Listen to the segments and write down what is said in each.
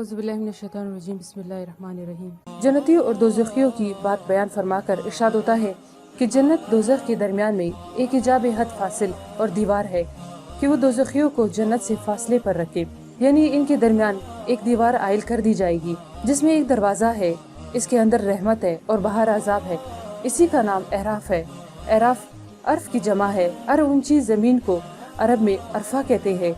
औज़ुबिल्लाहिमिनश्शैतानिर्रजीम बिस्मिल्लाहिर्रहमानिर्रहीम। जन्नतियों और दोज़खियों की बात बयान फरमाकर इरशाद होता है कि जन्नत दोज़ख के दरमियान में एक हिजाब हद फासिल और दीवार है कि वो दोज़खियों को जन्नत से फासले पर रखे, यानी इनके दरमियान एक दीवार आयल कर दी जाएगी जिसमें एक दरवाज़ा है, इसके अंदर रहमत है और बाहर अजाब है। इसी का नाम एराफ है। एराफ अर्फ की जमा है। ऊंची ज़मीन को अरब में अरफा कहते हैं,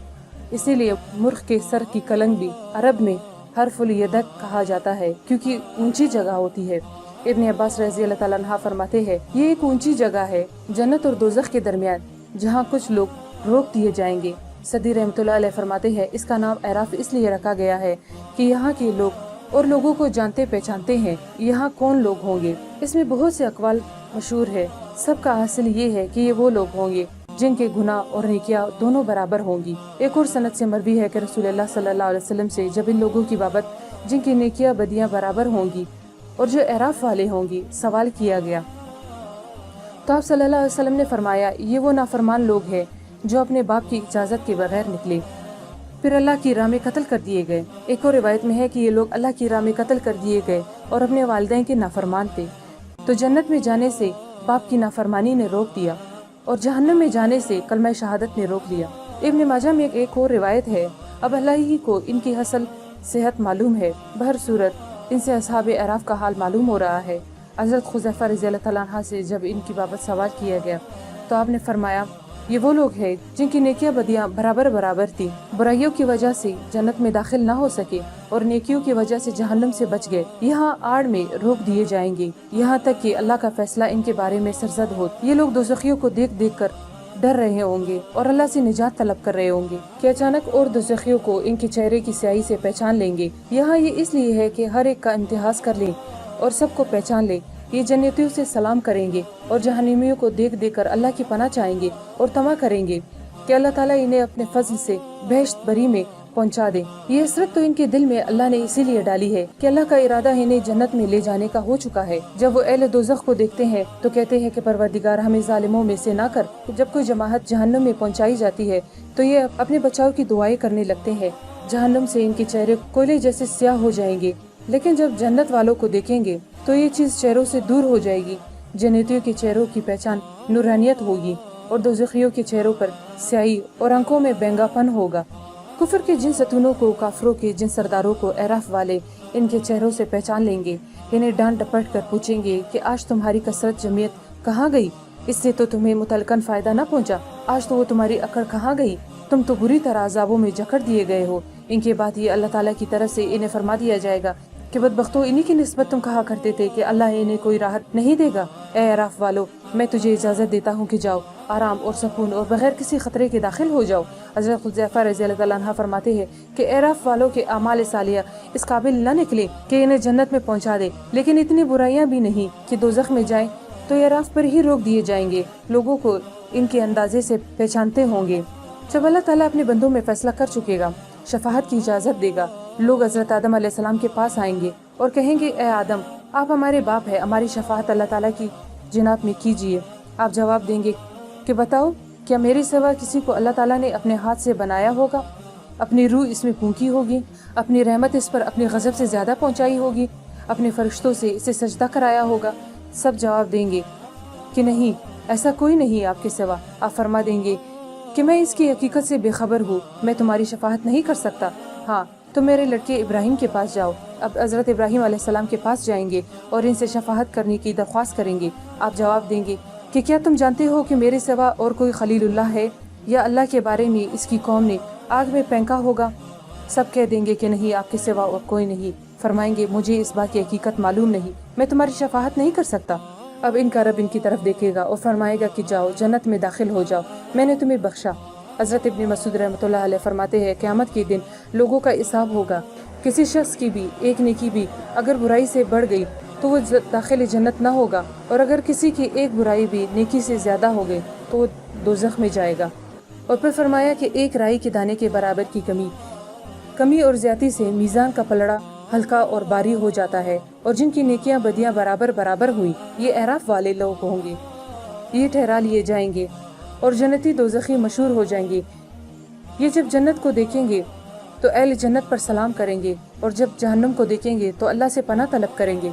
इसीलिए मुर्ख के सर की कलंग भी अरब में हरफुल यदक कहा जाता है क्योंकि ऊंची जगह होती है। इब्न अब्बास रज़ी अल्लाह ताला अन्हा फरमाते हैं, ये एक ऊंची जगह है जन्नत और दोज़ख के दरमियान जहाँ कुछ लोग रोक दिए जाएंगे। सदी रहमतुल्लाह अलैह फरमाते हैं, इसका नाम एराफ इसलिए रखा गया है कि यहाँ के लोग और लोगों को जानते पहचानते हैं यहाँ कौन लोग होंगे। इसमें बहुत से अकवाल मशहूर है। सबका हासिल ये है कि ये वो लोग होंगे जिनके गुनाह और नेकियां दोनों बराबर होंगी। एक और सनद से मरवी है कि रसूलुल्लाह सल्लल्लाहु अलैहि वसल्लम से जब इन लोगों की बाबत जिनकी नेकियां बदियां बराबर होंगी और जो एराफ वाले होंगी सवाल किया गया तो आप सल्लल्लाहु अलैहि वसल्लम ने फरमाया, ये वो नाफरमान लोग हैं जो अपने बाप की इजाज़त के बगैर निकले फिर अल्लाह की राह में कत्ल कर दिए गए। एक और रिवायत में है कि ये लोग अल्लाह की राह में कत्ल कर दिए गए और अपने वालिदैन के नाफरमान थे, तो जन्नत में जाने से बाप की नाफरमानी ने रोक दिया और जहन्नम में जाने से कलमा शहादत ने रोक लिया। इब्न माजा में एक और रिवायत है, अब अल्लाह ही को इनकी हसल सेहत मालूम है। बहर सूरत इनसे असहाब अराफ का हाल मालूम हो रहा है। हज़रत खुज़ैफ़ा रज़ी अल्लाह तआला अन्हा से जब इनकी बाबत सवाल किया गया तो आपने फरमाया, ये वो लोग हैं जिनकी नेकियां बदियां बराबर बराबर थी, बुराइयों की वजह से जन्नत में दाखिल ना हो सके और नेकियों की वजह से जहन्नम से बच गए। यहाँ आड़ में रोक दिए जाएंगे यहाँ तक कि अल्लाह का फैसला इनके बारे में सरजद हो। ये लोग दोज़खियों को देख देख कर डर रहे होंगे और अल्लाह से निजात तलब कर रहे होंगे कि अचानक और दोज़खियों को इनके चेहरे की स्याही से पहचान लेंगे। यहाँ ये इसलिए है कि हर एक का इम्तिहास कर लें और सबको पहचान लें। ये जन्नतियों से सलाम करेंगे और जहन्नमियों को देख देख कर अल्लाह की पनाह चाहेंगे और तमा करेंगे कि अल्लाह ताला इन्हें अपने फजल से बहश्त बरी में पहुंचा दे। ये हसरत तो इनके दिल में अल्लाह ने इसीलिए डाली है कि अल्लाह का इरादा इन्हें जन्नत में ले जाने का हो चुका है। जब वो अहले दोज़ख को देखते हैं तो कहते हैं कि परवरदिगार हमें जालिमों में से ना कर। जब कोई जमाहत जहन्नम में पहुंचाई जाती है तो ये अपने बचाव की दुआएं करने लगते हैं। जहन्नम से इनके चेहरे कोयले जैसे स्याह हो जाएंगे, लेकिन जब जन्नत वालों को देखेंगे तो ये चीज चेहरों से दूर हो जाएगी। जन्नतियों के चेहरों की पहचान नूरानियत होगी और दोज़खियों के चेहरों पर स्याही और आंखों में बेंगापन होगा। कुफर के जिन सतूनों को, काफरों के जिन सरदारों को एराफ वाले इनके चेहरों से पहचान लेंगे, इन्हें डांट डपट कर पूछेंगे कि आज तुम्हारी कसरत जमीयत कहाँ गई? इससे तो तुम्हें मुतलकन फायदा न पहुँचा। आज तो वो तुम्हारी अकड़ कहाँ गई? तुम तो बुरी तरह अज़ाबों में जकड़ दिए गए हो। इनके बाद ये अल्लाह ताला की तरफ से इन्हें फरमा दिया जाएगा कि बदबख्तों, इन्हीं की निस्बत तुम कहा करते थे कि अल्लाह इन्हें कोई राहत नहीं देगा। ए अराफ वालो, मैं तुझे इजाज़त देता हूँ कि जाओ आराम और सुकून और बगैर किसी खतरे के दाखिल हो जाओ। हज़रत खुज़ैफ़ा रज़ी अल्लाह ताला अन्हा फरमाते हैं कि अराफ वालों के अमाल सालिया इस काबिल न निकले कि इन्हें जन्नत में पहुँचा दे, लेकिन इतनी बुराइयाँ भी नहीं कि दोज़ख में जाएं तो अराफ पर ही रोक दिए जाएंगे। लोगों को इनके अंदाजे से पहचानते होंगे। जब अल्लाह ताला अपने बंदों में फैसला कर चुकेगा, शफाअत की इजाज़त देगा, लोग हज़रत आदम अलैहिस्सलाम के पास आएंगे और कहेंगे, ए आदम, आप हमारे बाप है, हमारी शफाअत अल्लाह ताला की जिनात में कीजिए। आप जवाब देंगे कि बताओ, क्या मेरे सिवा किसी को अल्लाह ताला ने अपने हाथ से बनाया होगा? अपनी रूह इसमें फूंकी होगी? अपनी रहमत इस पर अपने गज़ब से ज़्यादा पहुँचाई होगी? अपने फरिश्तों से इसे सजदा कराया होगा? सब जवाब देंगे कि नहीं, ऐसा कोई नहीं आपके सिवा। आप फरमा देंगे कि मैं इसकी हकीकत से बेखबर हूँ, मैं तुम्हारी शफाअत नहीं कर सकता। हाँ, तो मेरे लड़के इब्राहिम के पास जाओ। अब हज़रत इब्राहिम अलैहिस्सलाम के पास जाएंगे और इनसे शफाअत करने की दरख्वास्त करेंगे। आप जवाब देंगे कि क्या तुम जानते हो कि मेरे सिवा और कोई खलीलुल्लाह है, या अल्लाह के बारे में इसकी कौम ने आग में फेंका होगा? सब कह देंगे कि नहीं, आपके सिवा और कोई नहीं। फरमाएंगे, मुझे इस बात की हकीकत मालूम नहीं, मैं तुम्हारी शफाअत नहीं कर सकता। अब इनका रब इनकी तरफ देखेगा और फरमाएगा कि जाओ जन्नत में दाखिल हो जाओ, मैंने तुम्हें बख्शा। हज़रत इब्न मसूद रहमतुल्लाह अलैह फरमाते हैं, क़यामत के दिन लोगों का हिसाब होगा। किसी शख्स की भी एक नेकी भी अगर बुराई से बढ़ गई तो वो दाखिल जन्नत ना होगा, और अगर किसी की एक बुराई भी नेकी से ज़्यादा हो गई तो वो दोज़ख में जाएगा। और फिर फरमाया कि एक राई के दाने के बराबर की कमी और ज़्यादती से मीज़ान का पलड़ा हल्का और भारी हो जाता है। और जिनकी नेकियां बदियां बराबर बराबर हुई, ये एराफ वाले लोग होंगे। ये ठहरा लिए जाएंगे और जन्नती दोज़खी मशहूर हो जाएंगे। ये जब जन्नत को देखेंगे تو اہل جنت پر سلام کریں گے، اور جب جہنم کو دیکھیں گے تو اللہ سے پناہ طلب کریں گے۔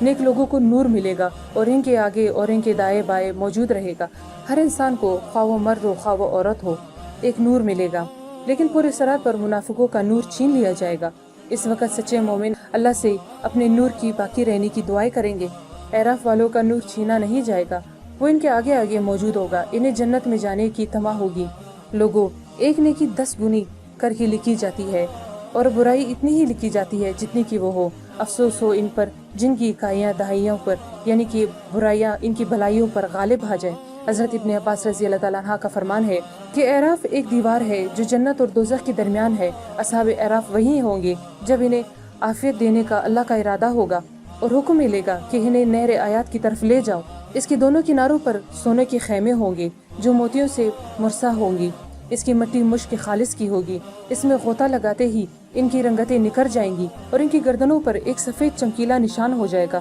نیک لوگوں کو نور ملے گا اور ان کے آگے اور ان کے دائیں بائیں موجود رہے گا۔ ہر انسان کو، خواہ وہ مرد ہو خواہ وہ عورت ہو، ایک نور ملے گا، لیکن پورے صراط پر منافقوں کا نور چھین لیا جائے گا۔ اس وقت سچے مومن اللہ سے اپنے نور کی باقی رہنے کی دعائیں کریں گے۔ اعراف والوں کا نور چھینا نہیں جائے گا، وہ ان کے آگے آگے موجود ہوگا، انہیں جنت میں جانے کی طمع ہوگی۔ لوگوں، ایک نیکی 10 گنی کر کے لکھی جاتی ہے اور برائی اتنی ہی لکھی جاتی ہے جتنی کی وہ ہو۔ افسوس ہو ان پر جن کی اکائیاں دہائیوں پر، یعنی کہ برائیاں ان کی بھلائیوں پر غالب آ جائیں۔ حضرت ابن عباس رضی اللہ تعالیٰ عنہ کا فرمان ہے کہ اعراف ایک دیوار ہے جو جنت اور دوزخ کے درمیان ہے۔ اصحاب اعراف وہی ہوں گے جب انہیں عافیت دینے کا اللہ کا ارادہ ہوگا اور حکم ملے گا کہ انہیں نہر آیات کی طرف لے جاؤ۔ اس کے دونوں کناروں پر سونے کے خیمے ہوں گے جو موتیوں سے مرصع ہوں گی۔ اس کی مٹی مشک خالص کی ہوگی، اس میں غوطہ لگاتے ہی ان کی رنگتیں نکھر جائیں گی اور ان کی گردنوں پر ایک سفید چمکیلا نشان ہو جائے گا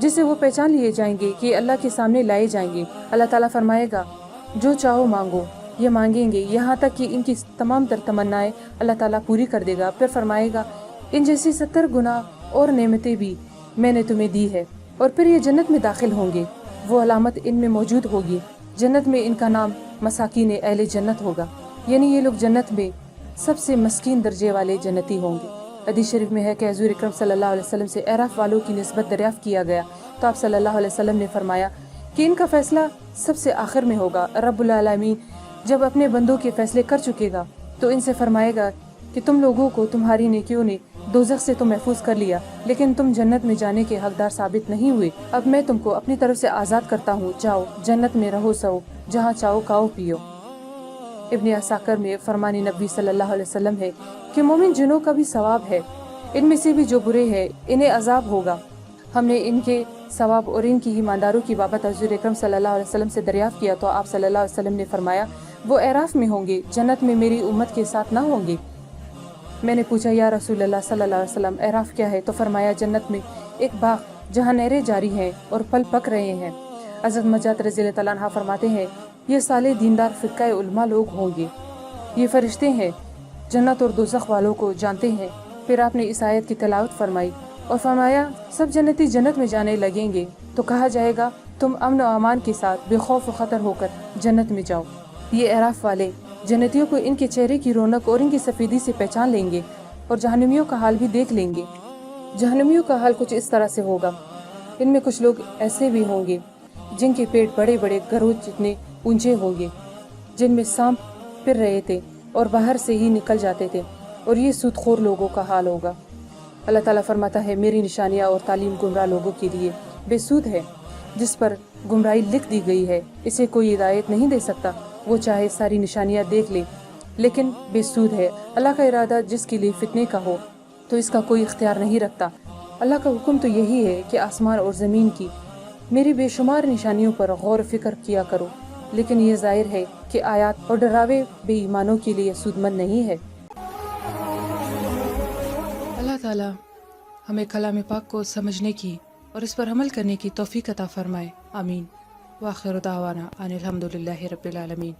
جس سے وہ پہچان لیے جائیں گے کہ اللہ کے سامنے لائے جائیں گے۔ اللہ تعالیٰ فرمائے گا جو چاہو مانگو، یہ مانگیں گے یہاں تک کہ ان کی تمام تر تمنائیں اللہ تعالیٰ پوری کر دے گا۔ پھر فرمائے گا ان جیسی 70 گنا اور نعمتیں بھی میں نے تمہیں دی ہے، اور پھر یہ جنت میں داخل ہوں گے۔ وہ علامت ان میں موجود ہوگی، جنت میں ان کا نام مساکین اہل جنت ہوگا، یعنی یہ لوگ جنت میں سب سے مسکین درجے والے جنتی ہوں گے۔ حدیث شریف میں ہے کہ حضور اکرم صلی اللہ علیہ وسلم سے اعراف والوں کی نسبت دریافت کیا گیا تو آپ صلی اللہ علیہ وسلم نے فرمایا کہ ان کا فیصلہ سب سے آخر میں ہوگا۔ رب العالمین جب اپنے بندوں کے فیصلے کر چکے گا تو ان سے فرمائے گا کہ تم لوگوں کو تمہاری نیکیوں نے دوزخ سے تو محفوظ کر لیا، لیکن تم جنت میں جانے کے حقدار ثابت نہیں ہوئے۔ اب میں تم کو اپنی طرف سے آزاد کرتا ہوں، جاؤ جنت میں رہو سو، جہاں چاہو کھاؤ پیو۔ ابن عساکر میں فرمان نبی صلی اللہ علیہ وسلم ہے کہ مومن جنوں کا بھی ثواب ہے، ان میں سے بھی جو برے ہیں انہیں عذاب ہوگا۔ ہم نے ان کے ثواب اور ان کی ایمانداروں کی بابت حضور اکرم صلی اللہ علیہ وسلم سے دریافت کیا تو آپ صلی اللہ علیہ وسلم نے فرمایا وہ اعراف میں ہوں گے، جنت میں میری امت کے ساتھ نہ ہوں گے۔ میں نے پوچھا یا رسول اللہ صلی اللہ علیہ وسلم اعراف کیا ہے؟ تو فرمایا جنت میں ایک باغ جہاں نہریں جاری ہیں اور پھل پک رہے ہیں۔ حضرت مجاہد رضی اللہ تعالیٰ عنہ فرماتے ہیں یہ صالح دیندار فرقہ علماء لوگ ہوں گے، یہ فرشتے ہیں، جنت اور دوزخ والوں کو جانتے ہیں۔ پھر آپ نے اس آیت کی تلاوت فرمائی اور فرمایا سب جنتی جنت میں جانے لگیں گے تو کہا جائے گا تم امن و امان کے ساتھ بے خوف و خطر ہو کر جنت میں جاؤ۔ یہ اعراف والے جنتیوں کو ان کے چہرے کی رونق اور ان کی سفیدی سے پہچان لیں گے اور جہنمیوں کا حال بھی دیکھ لیں گے۔ جہنمیوں کا حال کچھ اس طرح سے ہوگا، ان میں کچھ لوگ ایسے بھی ہوں گے جن کے پیٹ بڑے بڑے گروہ جتنے اونچے ہوں گے، جن میں سانپ پھر رہے تھے اور باہر سے ہی نکل جاتے تھے، اور یہ سود خور لوگوں کا حال ہوگا۔ اللہ تعالیٰ فرماتا ہے میری نشانیاں اور تعلیم گمراہ لوگوں کے لیے بے سود ہے، جس پر گمراہی لکھ دی گئی ہے اسے کوئی ہدایت نہیں دے سکتا، وہ چاہے ساری نشانیاں دیکھ لے لیکن بے سود ہے۔ اللہ کا ارادہ جس کے لیے فتنے کا ہو تو اس کا کوئی اختیار نہیں رکھتا۔ اللہ کا حکم تو یہی ہے کہ آسمان اور زمین کی میری بے شمار نشانیوں پر غور و فکر کیا کرو، لیکن یہ ظاہر ہے کہ آیات اور ڈراوے بے ایمانوں کے لیے سود مند نہیں ہے۔ اللہ تعالیٰ ہمیں کلام پاک کو سمجھنے کی اور اس پر عمل کرنے کی توفیق عطا فرمائے، آمین۔ وآخر دعوانا ان الحمد للہ رب العالمین۔